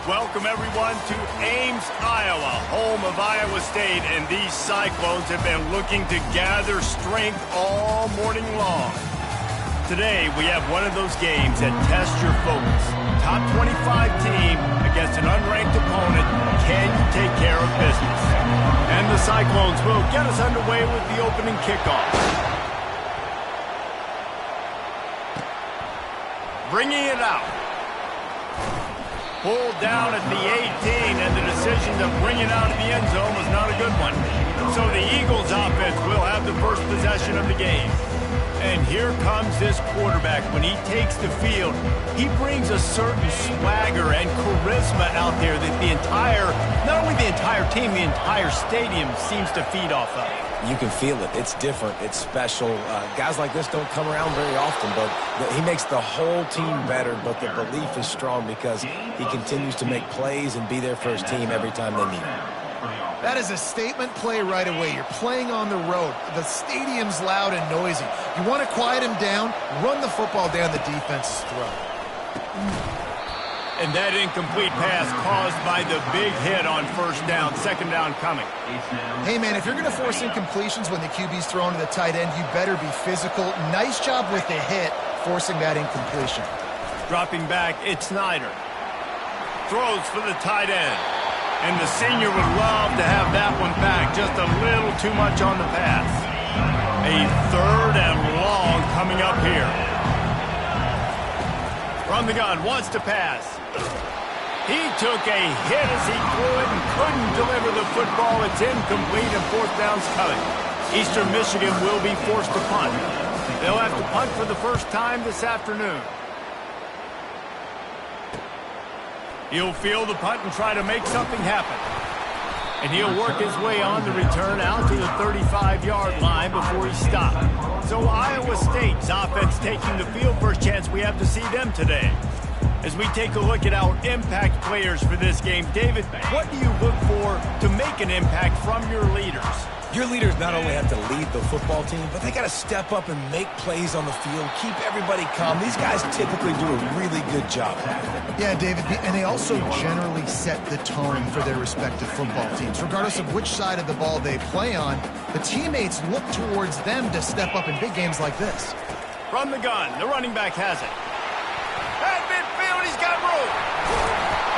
Welcome, everyone, to Ames, Iowa, home of Iowa State, and these Cyclones have been looking to gather strength all morning long. Today, we have one of those games that tests your focus. Top 25 team against an unranked opponent. Can you take care of business? And the Cyclones will get us underway with the opening kickoff. Bringing it out. Pulled down at the 18, and the decision to bring it out of the end zone was not a good one. So the Eagles offense will have the first possession of the game. And here comes this quarterback. When he takes the field, he brings a certain swagger and charisma out there that not only the entire team, the entire stadium seems to feed off of. You can feel it. It's different. It's special. Guys like this don't come around very often, but he makes the whole team better, but the belief is strong because he continues to make plays and be there for his team every time they need him. That is a statement play right away. You're playing on the road. The stadium's loud and noisy. You want to quiet him down, run the football down the defense's throat. And that incomplete pass caused by the big hit on first down, second down coming. Hey, man, if you're going to force incompletions when the QB's thrown to the tight end, you better be physical. Nice job with the hit, forcing that incompletion. Dropping back, it's Snyder. Throws for the tight end. And the senior would love to have that one back. Just a little too much on the pass. A third and long coming up here. From the gun, wants to pass. He took a hit as he threw it and couldn't deliver the football. It's incomplete and fourth down's coming. Eastern Michigan will be forced to punt. They'll have to punt for the first time this afternoon. He'll field the punt and try to make something happen. And he'll work his way on the return out to the 35-yard line before he stopped. So Iowa State's offense taking the field. First chance we have to see them today. As we take a look at our impact players for this game, David, what do you look for to make an impact from your leaders? Your leaders not only have to lead the football team, but they got to step up and make plays on the field, keep everybody calm. These guys typically do a really good job. Yeah, David, and they also generally set the tone for their respective football teams. Regardless of which side of the ball they play on, the teammates look towards them to step up in big games like this. From the gun, the running back has it. At midfield, he's got room.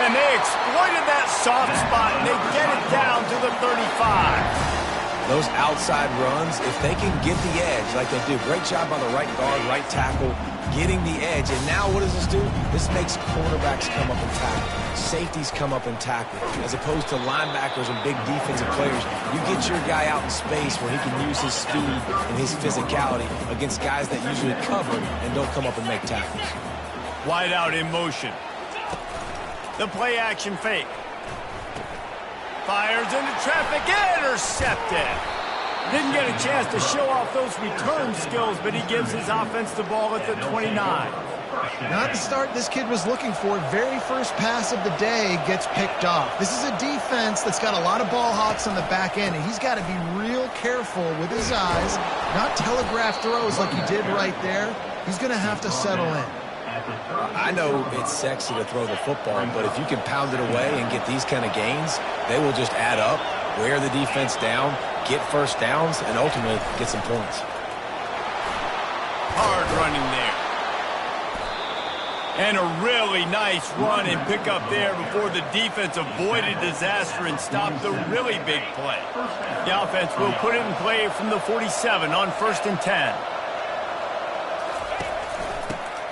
And they exploited that soft spot, and they get it down to the 35. those outside runs, if they can get the edge like they do, great job by the right guard, right tackle, getting the edge. And now what does this do? This makes cornerbacks come up and tackle. Safeties come up and tackle. As opposed to linebackers and big defensive players, you get your guy out in space where he can use his speed and his physicality against guys that usually cover and don't come up and make tackles. Wide out in motion. The play action fake. Fires into traffic, intercepted. Didn't get a chance to show off those return skills, but he gives his offense the ball at the 29. Not the start this kid was looking for. Very first pass of the day gets picked off. This is a defense that's got a lot of ball hawks on the back end, and he's got to be real careful with his eyes, not telegraph throws like he did right there. He's going to have to settle in. I know it's sexy to throw the football, but if you can pound it away and get these kind of gains, they will just add up, wear the defense down, get first downs, and ultimately get some points. Hard running there. And a really nice run and pick up there before the defense avoided disaster and stopped the really big play. The offense will put it in play from the 47 on 1st and 10.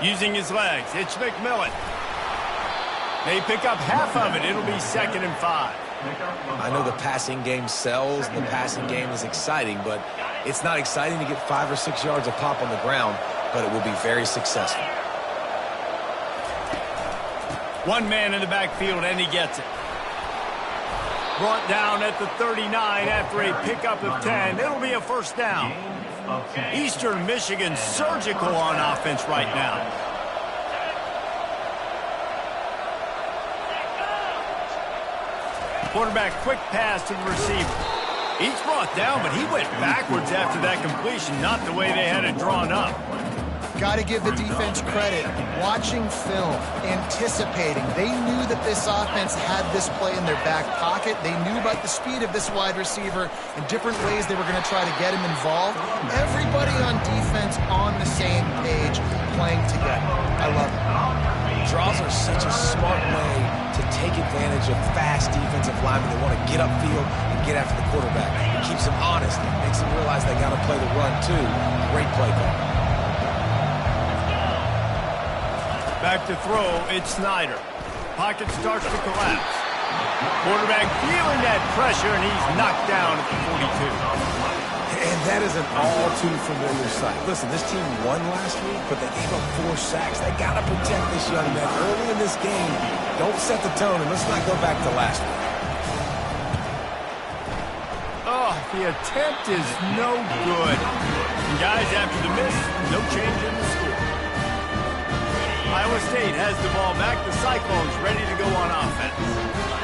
Using his legs, it's McMillan. They pick up half of it. It'll be 2nd and 5. I know the passing game sells, and the passing game is exciting, but it's not exciting to get 5 or 6 yards of pop on the ground, but it will be very successful. One man in the backfield, and he gets it. Brought down at the 39 after a pickup of 10. It'll be a 1st down. Eastern Michigan surgical on offense right now. Quarterback quick pass to the receiver. He's brought down, but he went backwards after that completion, not the way they had it drawn up. Got to give the defense credit. Watching film, anticipating. They knew that this offense had this play in their back pocket. They knew about the speed of this wide receiver and different ways they were going to try to get him involved. Everybody on defense on the same page, playing together. I love it. Draws are such a smart way to take advantage of fast defensive linemen. They want to get upfield and get after the quarterback. It keeps them honest. Makes them realize they got to play the run, too. Great play call. Back to throw, it's Snyder. Pocket starts to collapse. Quarterback feeling that pressure, and he's knocked down at the 42. And that is an all-too-familiar sight. Listen, this team won last week, but they gave up 4 sacks. They got to protect this young man early in this game. Don't set the tone, and let's not go back to last week. Oh, the attempt is no good. And guys, after the miss, no change in the score. Iowa State has the ball back. The Cyclones ready to go on offense.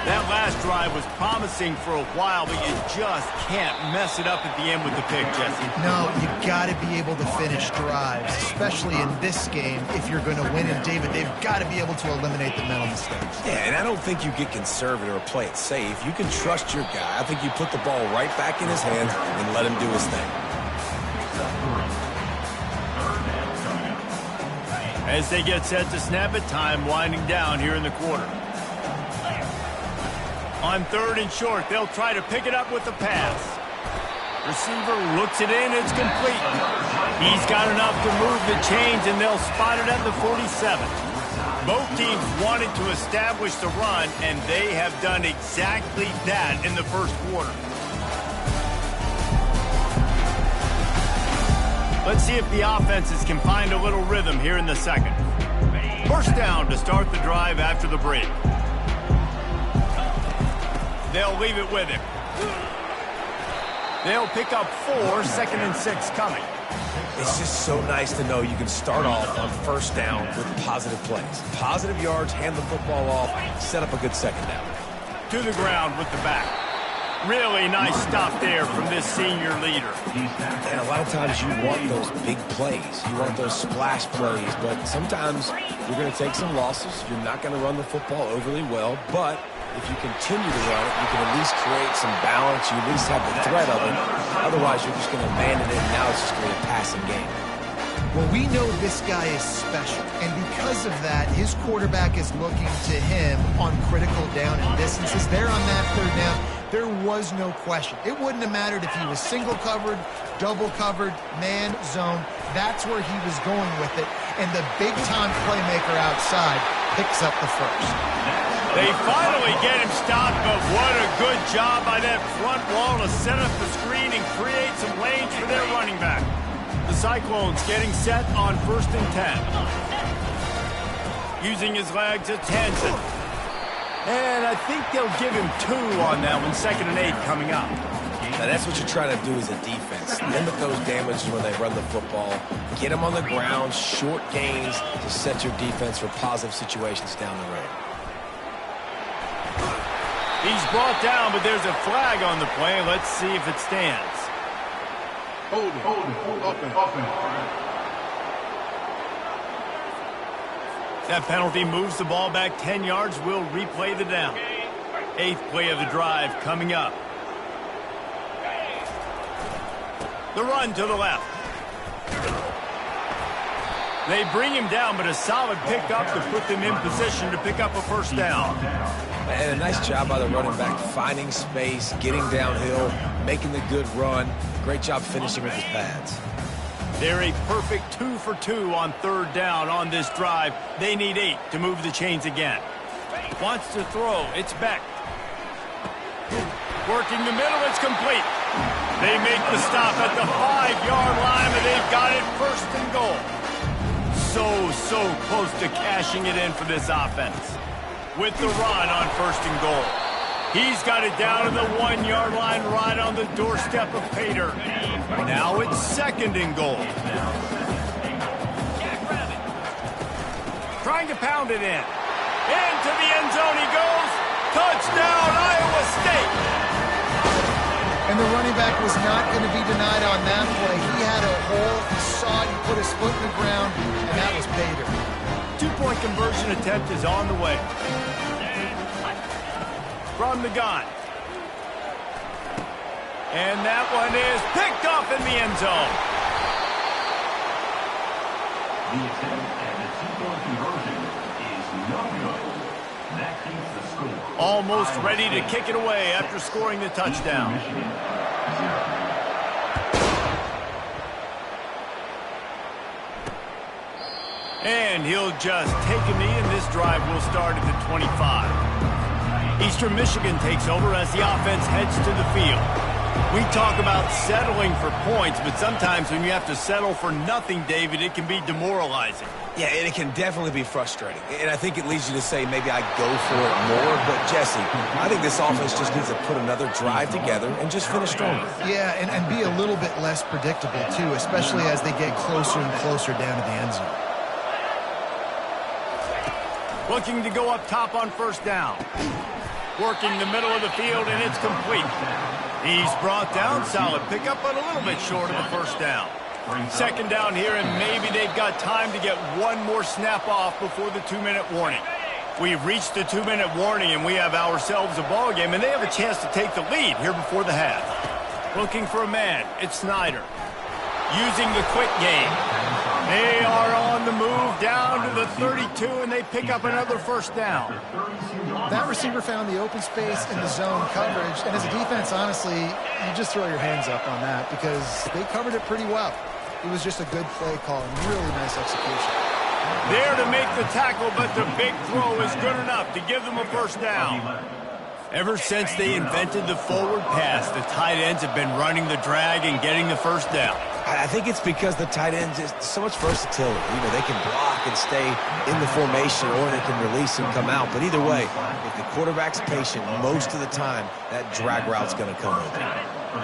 That last drive was promising for a while, but you just can't mess it up at the end with the pick, Jesse. No, you got to be able to finish drives, especially in this game if you're going to win. And, David, they've got to be able to eliminate the mental mistakes. Yeah, and I don't think you get conservative or play it safe. You can trust your guy. I think you put the ball right back in his hands and let him do his thing. As they get set to snap it, time winding down here in the quarter. On 3rd and short, they'll try to pick it up with the pass. Receiver looks it in, it's complete. He's got enough to move the chains, and they'll spot it at the 47. Both teams wanted to establish the run, and they have done exactly that in the first quarter. Let's see if the offenses can find a little rhythm here in the second. 1st down to start the drive after the break. They'll leave it with him. They'll pick up 4, 2nd and 6 coming. It's just so nice to know you can start off on 1st down with positive plays. Positive yards, hand the football off, set up a good 2nd down. To the ground with the back. Really nice stop there from this senior leader. And a lot of times you want those big plays. You want those splash plays, but sometimes you're going to take some losses. You're not going to run the football overly well, but if you continue to run it, you can at least create some balance. You at least have the threat of it. Otherwise, you're just going to abandon it, and now it's just going to be a passing game. Well, we know this guy is special, and because of that, his quarterback is looking to him on critical down and distances. There on that 3rd down, There was no question. It wouldn't have mattered if he was single covered, double covered, man, zone. That's where he was going with it. And the big-time playmaker outside picks up the first. They finally get him stopped, but what a good job by that front wall to set up the screen and create some lanes for their running back. The Cyclones getting set on 1st and 10. Using his legs, it's Hansen. And I think they'll give him 2 on that one, 2nd and 8 coming up. Now, that's what you're trying to do as a defense. Limit those damages when they run the football. Get them on the ground, short gains to set your defense for positive situations down the road. He's brought down, but there's a flag on the play. Let's see if it stands. Hold it. That penalty moves the ball back 10 yards. We'll replay the down. 8th play of the drive coming up. The run to the left. They bring him down, but a solid pickup to put them in position to pick up a 1st down. And a nice job by the running back, finding space, getting downhill, making the good run. Great job finishing with his pads. They're a perfect 2 for 2 on 3rd down on this drive. They need 8 to move the chains again. Wants to throw. It's Beck. Working the middle. It's complete. They make the stop at the 5-yard line, and they've got it 1st and goal. So close to cashing it in for this offense. With the run on 1st and goal. He's got it down to the 1-yard line right on the doorstep of Pater. Now it's 2nd and goal. Trying to pound it in. Into the end zone he goes. Touchdown, Iowa State. And the running back was not going to be denied on that play. He had a hole. He saw it. He put his foot in the ground, and that was Pater. 2-point conversion attempt is on the way. From the gun. And that one is picked off in the end zone. The attempt at the 2-point conversion is no good. That keeps the score. Almost ready to kick it away after scoring the touchdown. And he'll just take a knee, and this drive will start at the 25. Eastern Michigan takes over as the offense heads to the field. We talk about settling for points, but sometimes when you have to settle for nothing, David, it can be demoralizing. Yeah, and it can definitely be frustrating. And I think it leads you to say maybe I go for it more. But, Jesse, I think this offense just needs to put another drive together and just finish stronger. Yeah, and be a little bit less predictable, too, especially as they get closer and closer down to the end zone. Looking to go up top on 1st down. Working the middle of the field, and it's complete. He's brought down, solid pickup, but a little bit short of the 1st down. 2nd down here, and maybe they've got time to get one more snap off before the 2-minute warning. We've reached the 2-minute warning, and we have ourselves a ball game, and they have a chance to take the lead here before the half. Looking for a man. It's Snyder. Using the quick game. They are on the move down to the 32, and they pick up another 1st down. That receiver found the open space in the zone coverage, and as a defense, honestly, you just throw your hands up on that because they covered it pretty well. It was just a good play call and really nice execution. There to make the tackle, but the big throw is good enough to give them a 1st down. Ever since they invented the forward pass, the tight ends have been running the drag and getting the 1st down. I think it's because the tight ends is so much versatility. You know, they can block and stay in the formation, or they can release and come out. But either way, if the quarterback's patient, most of the time, that drag route's going to come in.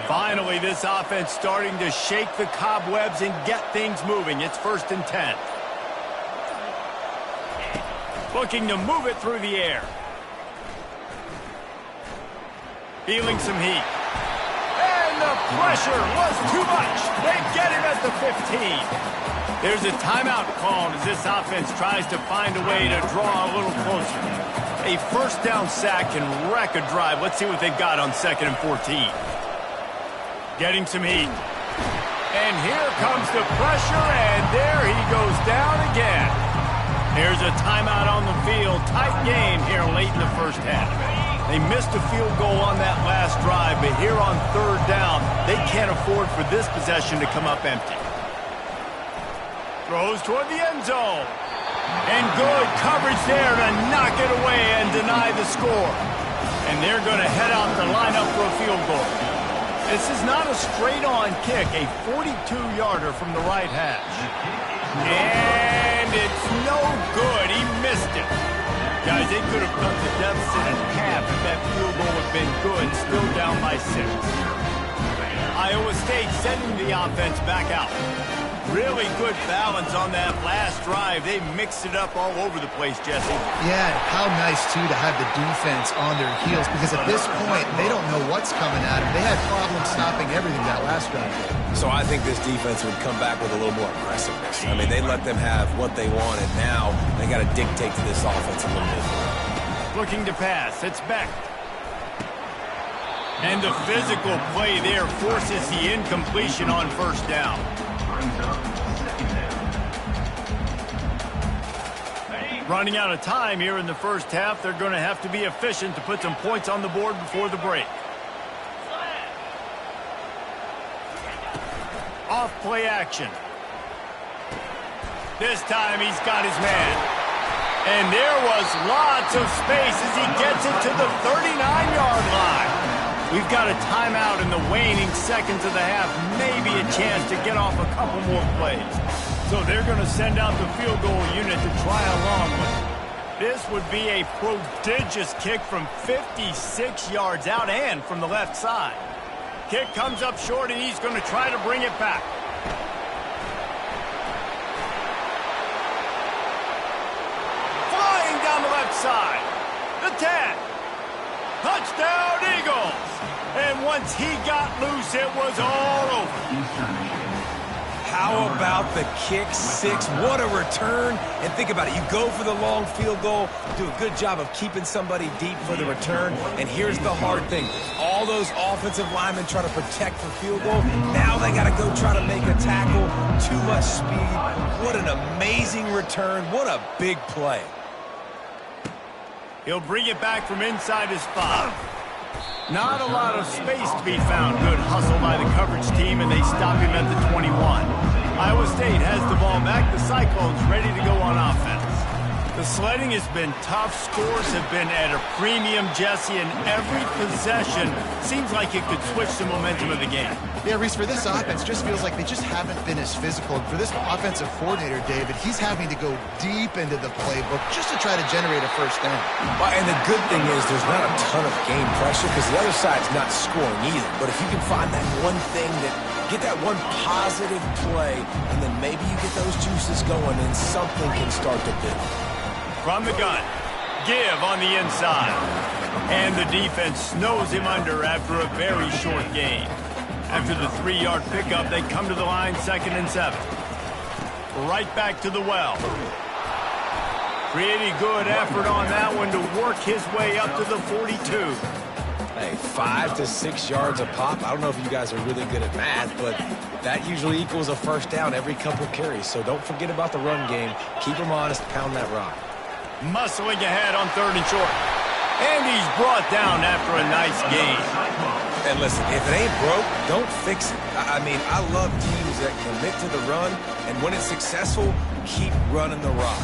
Finally, this offense starting to shake the cobwebs and get things moving. It's 1st and 10. Looking to move it through the air. Feeling some heat. And the pressure was too much. They get him at the 15. There's a timeout called as this offense tries to find a way to draw a little closer. A 1st down sack can wreck a drive. Let's see what they've got on 2nd and 14. Getting some heat. And here comes the pressure, and there he goes down again. There's a timeout on the field. Tight game here late in the 1st half. They missed a field goal on that last drive, but here on third down, they can't afford for this possession to come up empty. Throws toward the end zone. And good coverage there to knock it away and deny the score. And they're going to head out to line up for a field goal. This is not a straight-on kick, a 42-yarder from the right hash. And it's no good. He missed it. Guys, they could have cut the deficit in half if that field goal had been good, still down by 6. Iowa State sending the offense back out. Really good balance on that last drive. They mixed it up all over the place, Jesse. Yeah, how nice, too, to have the defense on their heels, because at this point, they don't know what's coming at them. They had problems stopping everything that last drive. So I think this defense would come back with a little more aggressiveness. I mean, they let them have what they want, and now they got to dictate to this offense a little bit more. Looking to pass. It's Beck. And the physical play there forces the incompletion on first down. Running out of time here in the first half. They're going to have to be efficient to put some points on the board before the break. Off play action. This time he's got his man. And there was lots of space as he gets it to the 39-yard line. We've got a timeout in the waning seconds of the half. Maybe a chance to get off a couple more plays. So they're going to send out the field goal unit to try along with it. This would be a prodigious kick from 56 yards out and from the left side. Kick comes up short, and he's going to try to bring it back. Flying down the left side. The 10. Touchdown, Eagles. And once he got loose, it was all over. How about the kick six? What a return. And think about it. You go for the long field goal, do a good job of keeping somebody deep for the return. And here's the hard thing. All those offensive linemen try to protect for field goal. Now they got to go try to make a tackle. Too much speed. What an amazing return. What a big play. He'll bring it back from inside his 5. Not a lot of space to be found. Good hustle by the coverage team, and they stop him at the 21. Iowa State has the ball back. The Cyclones ready to go on offense. The sledding has been tough. Scores have been at a premium, Jesse, and every possession seems like it could switch the momentum of the game. Yeah, Reese, for this offense, just feels like they just haven't been as physical. And for this offensive coordinator, David, he's having to go deep into the playbook just to try to generate a first down. Well, and the good thing is there's not a ton of game pressure because the other side's not scoring either. But if you can find that one thing get that one positive play, and then maybe you get those juices going and something can start to build. From the gun, give on the inside. And the defense snows him under after a very short gain. After the 3-yard pickup, they come to the line 2nd and 7. Right back to the well. Pretty good effort on that one to work his way up to the 42. Hey, 5 to 6 yards a pop. I don't know if you guys are really good at math, but that usually equals a first down every couple carries. So don't forget about the run game. Keep them honest, pound that rock. Muscling ahead on 3rd and short. And he's brought down after a nice gain. And listen, if it ain't broke, don't fix it. I mean, I love teams that commit to the run, and when it's successful, keep running the rock.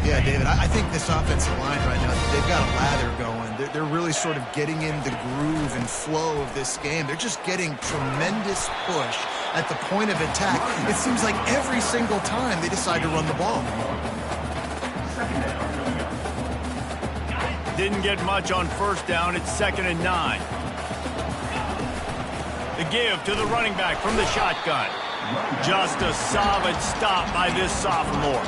Yeah, David, I think this offensive line right now, they've got a lather going. They're really sort of getting in the groove and flow of this game. They're just getting tremendous push at the point of attack. It seems like every single time they decide to run the ball. Didn't get much on first down. It's 2nd and 9. The give to the running back from the shotgun. Just a solid stop by this sophomore.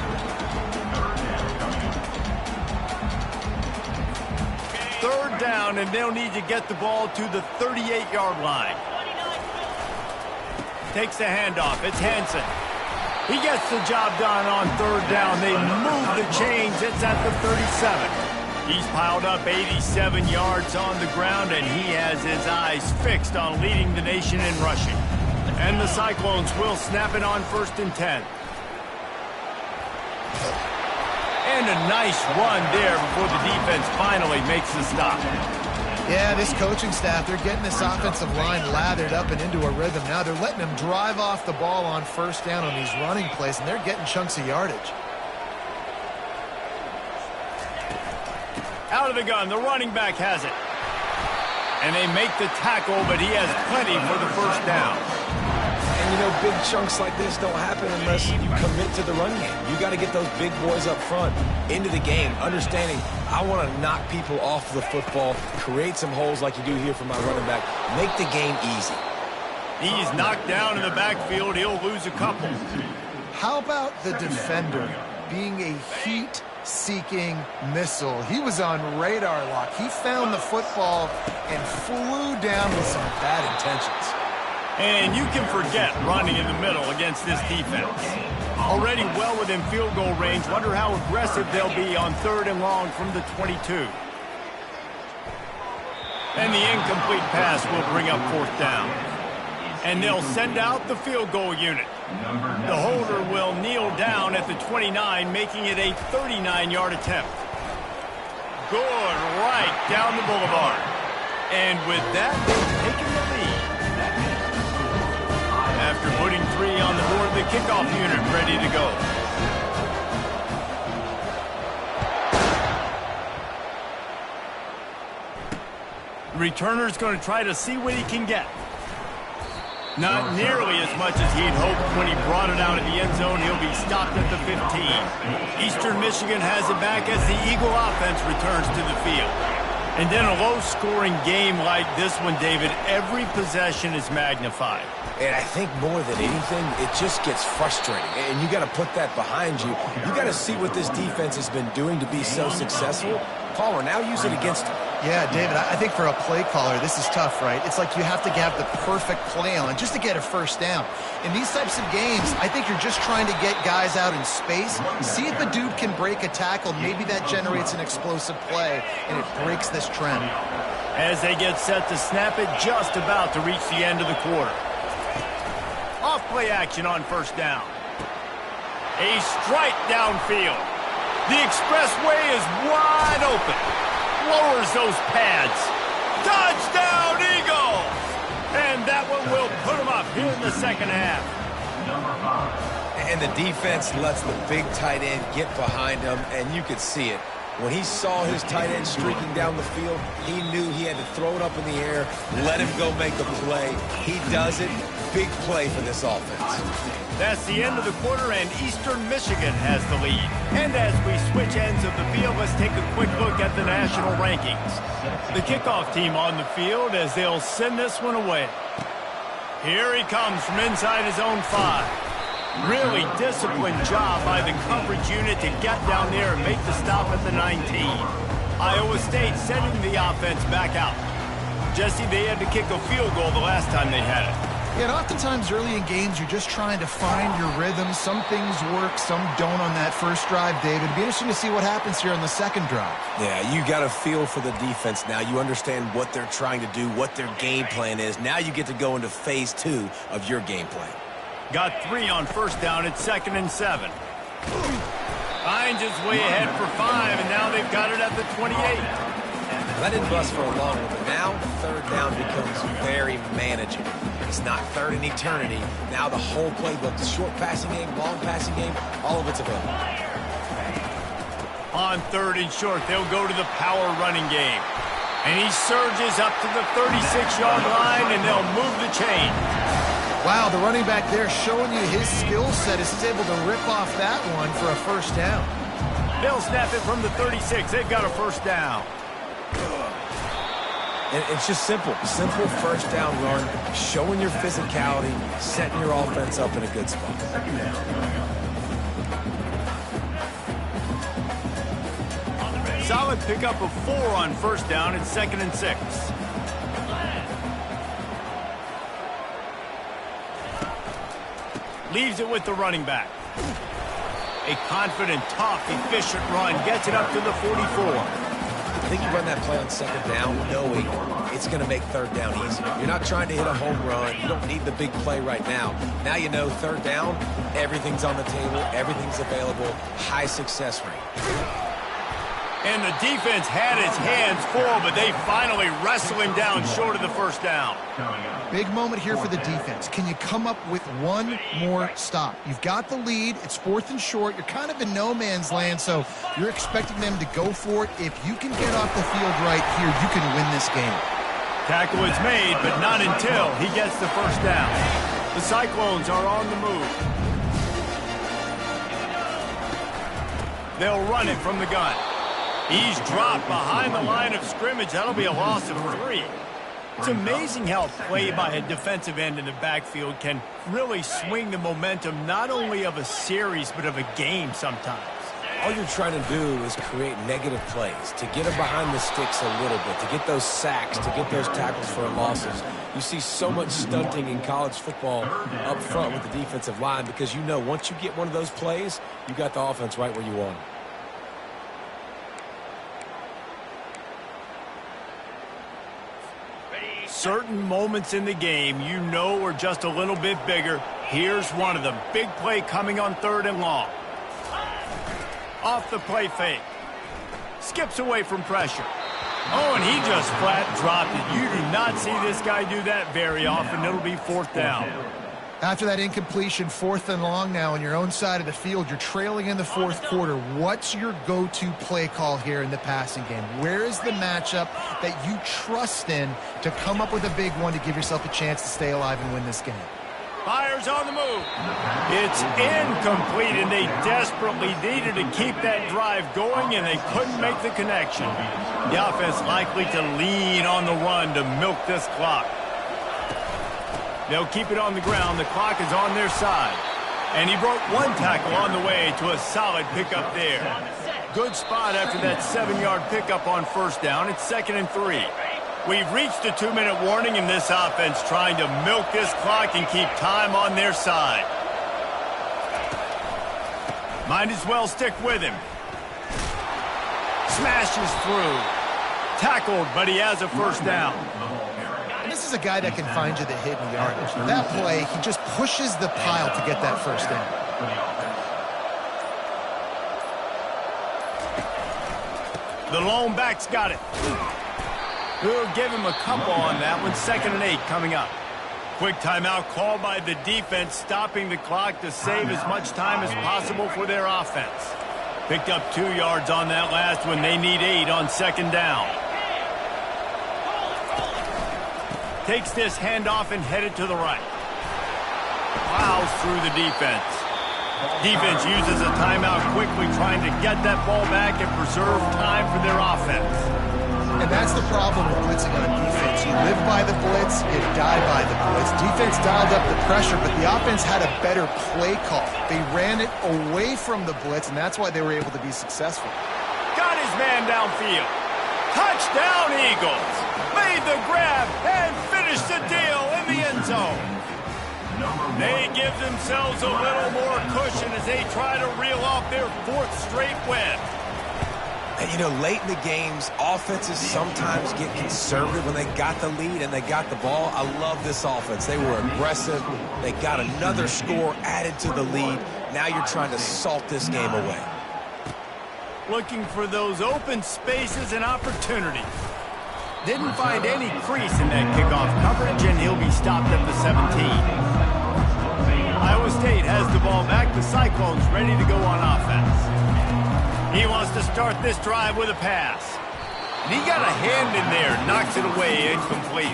3rd down, and they'll need to get the ball to the 38-yard line. Takes the handoff. It's Hansen. He gets the job done on 3rd down. They move the chains. It's at the 37. He's piled up 87 yards on the ground, and he has his eyes fixed on leading the nation in rushing. And the Cyclones will snap it on 1st and 10. And a nice run there before the defense finally makes the stop. Yeah, this coaching staff, they're getting this offensive line lathered up and into a rhythm. Now they're letting them drive off the ball on first down on these running plays, and they're getting chunks of yardage. Out of the gun, the running back has it. And they make the tackle, but he has plenty for the first down. And, you know, big chunks like this don't happen unless you commit to the run game. You got to get those big boys up front into the game, understanding I want to knock people off the football, create some holes like you do here for my running back, make the game easy. He's knocked down in the backfield. He'll lose a couple. How about the defender being a heat-seeking missile? He was on radar lock. He found the football and flew down with some bad intentions. And you can forget running in the middle against this defense. Already well within field goal range. Wonder how aggressive they'll be on 3rd and long from the 22. And the incomplete pass will bring up 4th down. And they'll send out the field goal unit. The holder will kneel down at the 29, making it a 39-yard attempt. Good, right down the boulevard. And with that, they've taken the lead. After putting 3 on the board, the kickoff unit ready to go. The returner's going to try to see what he can get. Not nearly as much as he'd hoped when he brought it out of the end zone. He'll be stopped at the 15. Eastern Michigan has it back as the Eagle offense returns to the field. And in a low-scoring game like this one, David, every possession is magnified. And I think more than anything, it just gets frustrating. And you got to put that behind you. You got to see what this defense has been doing to be so successful. Palmer, now use it against him. Yeah, David, I think for a play caller, this is tough, right? It's like you have to have the perfect play on just to get a first down. In these types of games, I think you're just trying to get guys out in space, see if a dude can break a tackle. Maybe that generates an explosive play, and it breaks this trend. As they get set to snap it, just about to reach the end of the quarter. Off play action on first down. A strike downfield. The expressway is wide open. Lowers those pads. Touchdown, Eagles! And that one will put them up here in the second half. And the defense lets the big tight end get behind him, and you could see it. When he saw his tight end streaking down the field, he knew he had to throw it up in the air, let him go make the play. He does it. Big play for this offense. That's the end of the quarter, and Eastern Michigan has the lead. And as we switch ends of the field, let's take a quick look at the national rankings. The kickoff team on the field as they'll send this one away. Here he comes from inside his own 5. Really disciplined job by the coverage unit to get down there and make the stop at the 19. Iowa State sending the offense back out. Jesse, they had to kick a field goal the last time they had it. Yeah, and oftentimes early in games, you're just trying to find your rhythm. Some things work, some don't on that first drive, David. It'd be interesting to see what happens here on the second drive. Yeah, you got to feel for the defense now. You understand what they're trying to do, what their game plan is. Now you get to go into phase 2 of your game plan. Got 3 on first down at 2nd and 7. Finds his way ahead for 5, and now they've got it at the 28. That didn't bust for a long one, but now 3rd down becomes very manageable. It's not 3rd in eternity. Now the whole playbook, the short passing game, long passing game, all of it's available. On 3rd and short, they'll go to the power running game. And he surges up to the 36-yard line, and they'll move the chain. Wow, the running back there showing you his skill set as he's able to rip off that one for a first down. They'll snap it from the 36. They've got a first down. And it's just simple first down run, showing your physicality, setting your offense up in a good spot. Solid pickup of 4 on first down at 2nd and 6. Leaves it with the running back. A confident, tough, efficient run gets it up to the 44. I think you run that play on 2nd down knowing it's going to make 3rd down easy. You're not trying to hit a home run. You don't need the big play right now. Now you know 3rd down, everything's on the table, everything's available, high success rate. And the defense had its hands full, but they finally wrestle him down short of the first down. Big moment here for the defense. Can you come up with one more stop? You've got the lead. It's 4th and short. You're kind of in no man's land, so you're expecting them to go for it. If you can get off the field right here, you can win this game. Tackle is made, but not until he gets the first down. The Cyclones are on the move. They'll run it from the gun. He's dropped behind the line of scrimmage. That'll be a loss of 3. It's amazing how play by a defensive end in the backfield can really swing the momentum not only of a series but of a game sometimes. All you're trying to do is create negative plays, to get them behind the sticks a little bit, to get those sacks, to get those tackles for losses. You see so much stunting in college football up front with the defensive line because you know once you get one of those plays, you got the offense right where you want it. Certain moments in the game you know are just a little bit bigger. Here's one of them. Big play coming on 3rd and long. Off the play fake. Skips away from pressure. Oh, and he just flat dropped it. You do not see this guy do that very often. It'll be 4th down. After that incompletion, 4th and long now on your own side of the field, you're trailing in the 4th quarter. What's your go-to play call here in the passing game? Where is the matchup that you trust in to come up with a big one to give yourself a chance to stay alive and win this game? Fires on the move. It's incomplete, and they desperately needed to keep that drive going, and they couldn't make the connection. The offense likely to lean on the run to milk this clock. They'll keep it on the ground. The clock is on their side. And he broke one tackle on the way to a solid pickup there. Good spot after that 7-yard pickup on 1st down. It's 2nd and 3. We've reached a 2-minute warning in this offense, trying to milk this clock and keep time on their side. Might as well stick with him. Smashes through. Tackled, but he has a 1st down. And this is a guy that can find you the hidden yardage. That play, he just pushes the pile to get that 1st down. The lone back's got it. We'll give him a couple on that one. 2nd and 8 coming up. Quick timeout called by the defense, stopping the clock to save as much time as possible for their offense. Picked up 2 yards on that last one. They need 8 on 2nd down. Takes this handoff and headed to the right. Plows through the defense. Defense uses a timeout quickly, trying to get that ball back and preserve time for their offense. And that's the problem with blitzing on defense. You live by the blitz, you die by the blitz. Defense dialed up the pressure, but the offense had a better play call. They ran it away from the blitz, and that's why they were able to be successful. Got his man downfield. Touchdown, Eagles. Made the grab and finished the deal in the end zone. They give themselves a little more cushion as they try to reel off their 4th straight win. And, you know, late in the games, offenses sometimes get conservative when they got the lead and they got the ball. I love this offense. They were aggressive. They got another score added to the lead. Now you're trying to salt this game away. Looking for those open spaces and opportunities. Didn't find any crease in that kickoff coverage, and he'll be stopped at the 17. Iowa State has the ball back. The Cyclones ready to go on offense. He wants to start this drive with a pass. And he got a hand in there, knocks it away, incomplete.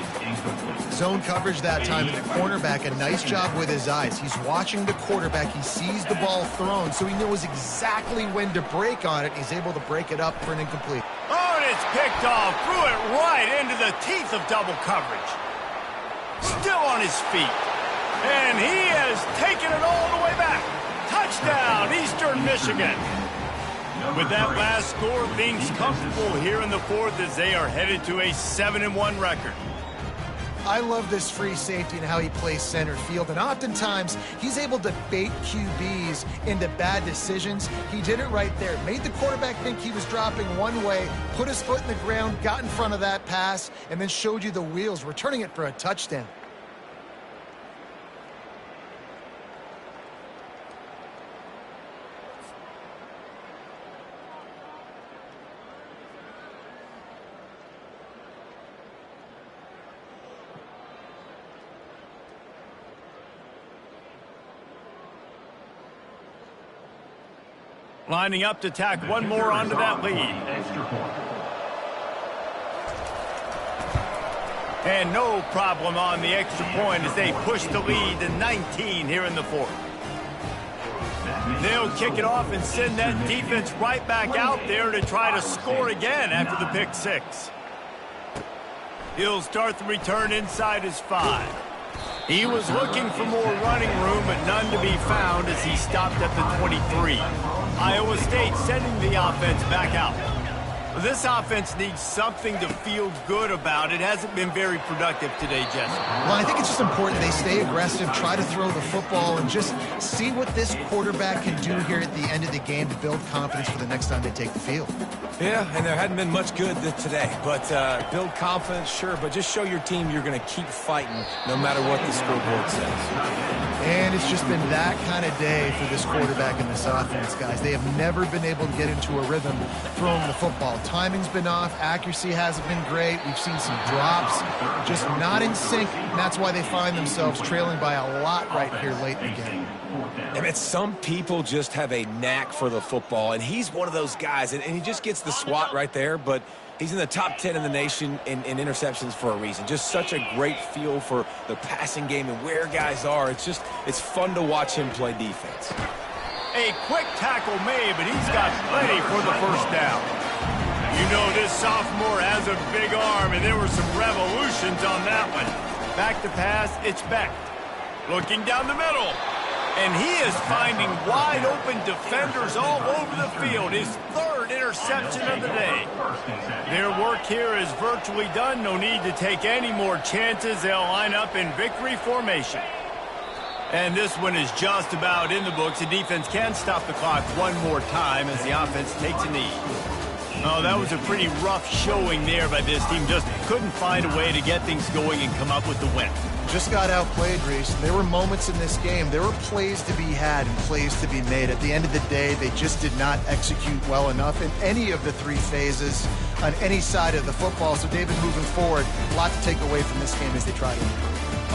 Zone coverage that time, and the cornerback, a nice job with his eyes. He's watching the quarterback. He sees the ball thrown, so he knows exactly when to break on it. He's able to break it up for an incomplete. Oh, and it's picked off. Threw it right into the teeth of double coverage. Still on his feet. And he has taken it all the way back. Touchdown, Eastern Michigan. With that last score, things comfortable here in the 4th as they are headed to a 7-1 record. I love this free safety and how he plays center field, and oftentimes he's able to bait QBs into bad decisions. He did it right there. Made the quarterback think he was dropping one way, put his foot in the ground, got in front of that pass, and then showed you the wheels, returning it for a touchdown. Lining up to tack one more onto that lead. Extra point. And no problem on the extra point as they push the lead to 19 here in the fourth. They'll kick it off and send that defense right back out there to try to score again after the pick six. He'll start the return inside his 5. He was looking for more running room, but none to be found as he stopped at the 23. Iowa State sending the offense back out. This offense needs something to feel good about. It hasn't been very productive today, Jesse. Well, I think it's just important they stay aggressive, try to throw the football, and just see what this quarterback can do here at the end of the game to build confidence for the next time they take the field. Yeah, and there hadn't been much good today. But build confidence, sure, but just show your team you're going to keep fighting no matter what the scoreboard says. And it's just been that kind of day for this quarterback and this offense, guys. They have never been able to get into a rhythm throwing the football. Timing's been off. Accuracy hasn't been great. We've seen some drops, just not in sync. And that's why they find themselves trailing by a lot right here late in the game. I mean, some people just have a knack for the football, and he's one of those guys, and he just gets the swat right there, but he's in the top 10 in the nation in interceptions for a reason. Just such a great feel for the passing game and where guys are. It's fun to watch him play defense. A quick tackle made, but he's got plenty for the first down. You know this sophomore has a big arm, and there were some revolutions on that one. Back to pass, it's Beck. Looking down the middle. And he is finding wide-open defenders all over the field. His third interception of the day. Their work here is virtually done. No need to take any more chances. They'll line up in victory formation. And this one is just about in the books. The defense can stop the clock one more time as the offense takes a knee. Oh, that was a pretty rough showing there by this team. Just couldn't find a way to get things going and come up with the win. Just got outplayed, Reese. There were moments in this game. There were plays to be had and plays to be made. At the end of the day, they just did not execute well enough in any of the three phases on any side of the football. So, David, moving forward, a lot to take away from this game as they try to improve.